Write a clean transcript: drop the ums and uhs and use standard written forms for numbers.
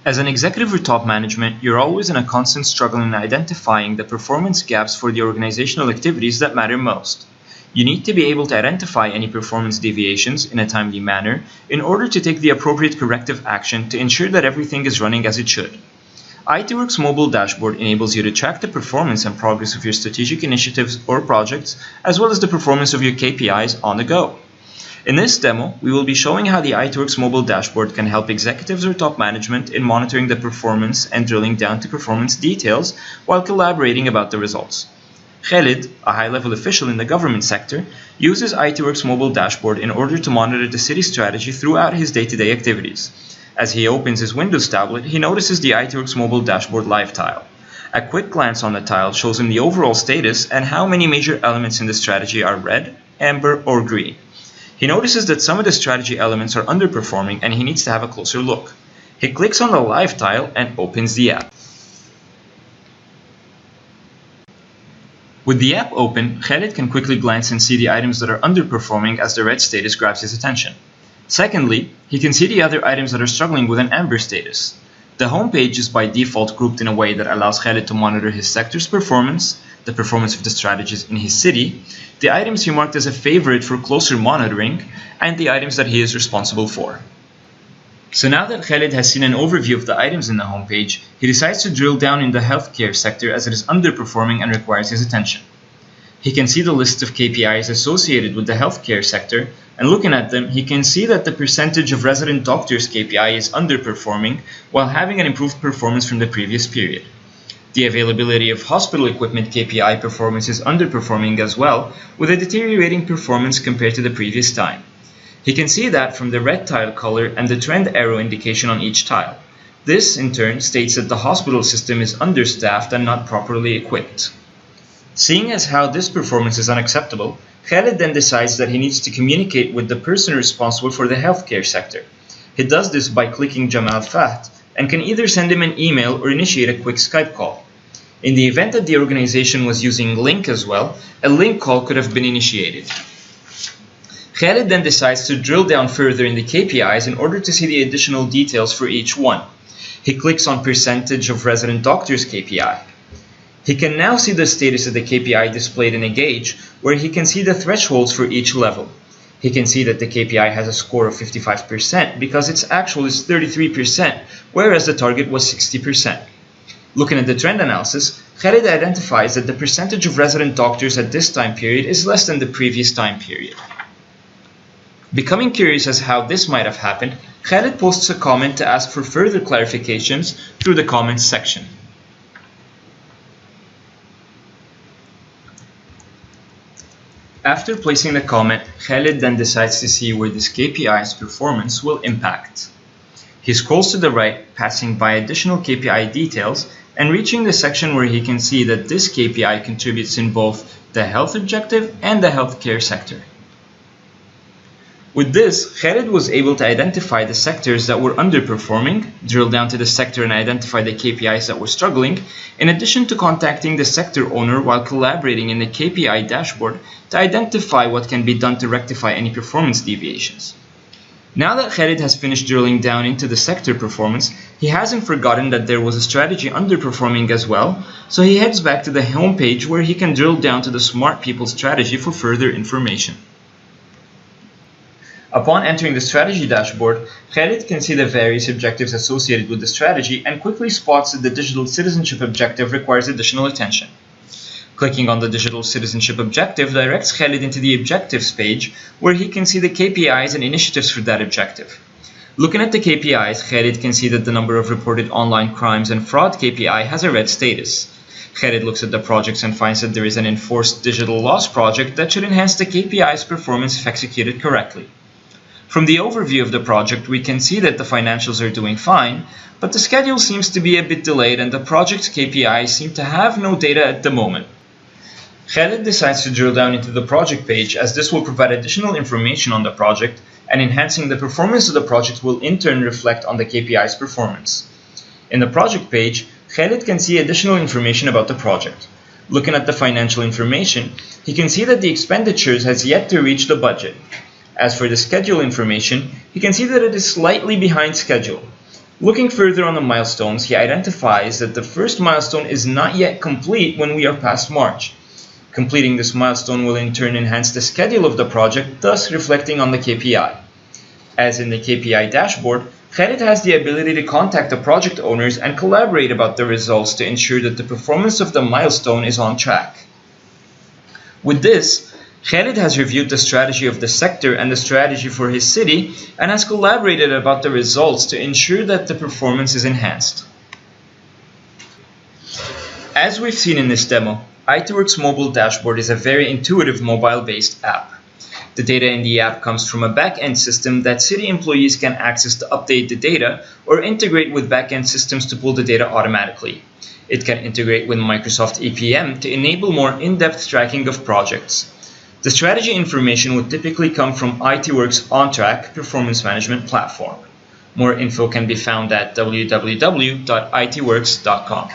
As an executive or top management, you're always in a constant struggle in identifying the performance gaps for the organizational activities that matter most. You need to be able to identify any performance deviations in a timely manner in order to take the appropriate corrective action to ensure that everything is running as it should. ITWORX Mobile Dashboard enables you to track the performance and progress of your strategic initiatives or projects, as well as the performance of your KPIs on the go. In this demo, we will be showing how the ITWORX Mobile Dashboard can help executives or top management in monitoring the performance and drilling down to performance details while collaborating about the results. Khalid, a high-level official in the government sector, uses ITWORX Mobile Dashboard in order to monitor the city strategy throughout his day-to-day activities. As he opens his Windows tablet, he notices the ITWORX Mobile Dashboard Live tile. A quick glance on the tile shows him the overall status and how many major elements in the strategy are red, amber, or green. He notices that some of the strategy elements are underperforming and he needs to have a closer look. He clicks on the Live tile and opens the app. With the app open, Khalid can quickly glance and see the items that are underperforming as the red status grabs his attention. Secondly, he can see the other items that are struggling with an amber status. The home page is by default grouped in a way that allows Khalid to monitor his sector's performance, the performance of the strategies in his city, the items he marked as a favorite for closer monitoring, and the items that he is responsible for. So now that Khalid has seen an overview of the items in the homepage, he decides to drill down in the healthcare sector as it is underperforming and requires his attention. He can see the list of KPIs associated with the healthcare sector, and looking at them, he can see that the percentage of resident doctors KPI is underperforming while having an improved performance from the previous period. The availability of hospital equipment KPI performance is underperforming as well, with a deteriorating performance compared to the previous time. He can see that from the red tile color and the trend arrow indication on each tile. This, in turn, states that the hospital system is understaffed and not properly equipped. Seeing as how this performance is unacceptable, Khalid then decides that he needs to communicate with the person responsible for the healthcare sector. He does this by clicking Jamal Fahd and can either send him an email or initiate a quick Skype call. In the event that the organization was using Link as well, a Link call could have been initiated. Khalid then decides to drill down further in the KPIs in order to see the additional details for each one. He clicks on percentage of resident doctors KPI. He can now see the status of the KPI displayed in a gauge, where he can see the thresholds for each level. He can see that the KPI has a score of 55% because its actual is 33%, whereas the target was 60%. Looking at the trend analysis, Khalid identifies that the percentage of resident doctors at this time period is less than the previous time period. Becoming curious as how this might have happened, Khalid posts a comment to ask for further clarifications through the comments section. After placing the comment, Khalid then decides to see where this KPI's performance will impact. He scrolls to the right, passing by additional KPI details and reaching the section where he can see that this KPI contributes in both the health objective and the healthcare sector. With this, Khalid was able to identify the sectors that were underperforming, drill down to the sector and identify the KPIs that were struggling, in addition to contacting the sector owner while collaborating in the KPI dashboard to identify what can be done to rectify any performance deviations. Now that Khalid has finished drilling down into the sector performance, he hasn't forgotten that there was a strategy underperforming as well, so he heads back to the home page where he can drill down to the smart people strategy for further information. Upon entering the strategy dashboard, Khalid can see the various objectives associated with the strategy and quickly spots that the digital citizenship objective requires additional attention. Clicking on the digital citizenship objective directs Khalid into the objectives page where he can see the KPIs and initiatives for that objective. Looking at the KPIs, Khalid can see that the number of reported online crimes and fraud KPI has a red status. Khalid looks at the projects and finds that there is an enforced digital loss project that should enhance the KPI's performance if executed correctly. From the overview of the project, we can see that the financials are doing fine, but the schedule seems to be a bit delayed and the project's KPIs seem to have no data at the moment. Khalid decides to drill down into the project page as this will provide additional information on the project, and enhancing the performance of the project will in turn reflect on the KPI's performance. In the project page, Khalid can see additional information about the project. Looking at the financial information, he can see that the expenditures has yet to reach the budget. As for the schedule information, he can see that it is slightly behind schedule. Looking further on the milestones, he identifies that the first milestone is not yet complete when we are past March. Completing this milestone will in turn enhance the schedule of the project, thus reflecting on the KPI. As in the KPI dashboard, Khalid has the ability to contact the project owners and collaborate about the results to ensure that the performance of the milestone is on track. With this, Khalid has reviewed the strategy of the sector and the strategy for his city and has collaborated about the results to ensure that the performance is enhanced. As we've seen in this demo, ITWORX Mobile Dashboard is a very intuitive mobile-based app. The data in the app comes from a back-end system that city employees can access to update the data or integrate with back-end systems to pull the data automatically. It can integrate with Microsoft EPM to enable more in-depth tracking of projects. The strategy information would typically come from ITWORX OnTrack performance management platform. More info can be found at www.itworx.com.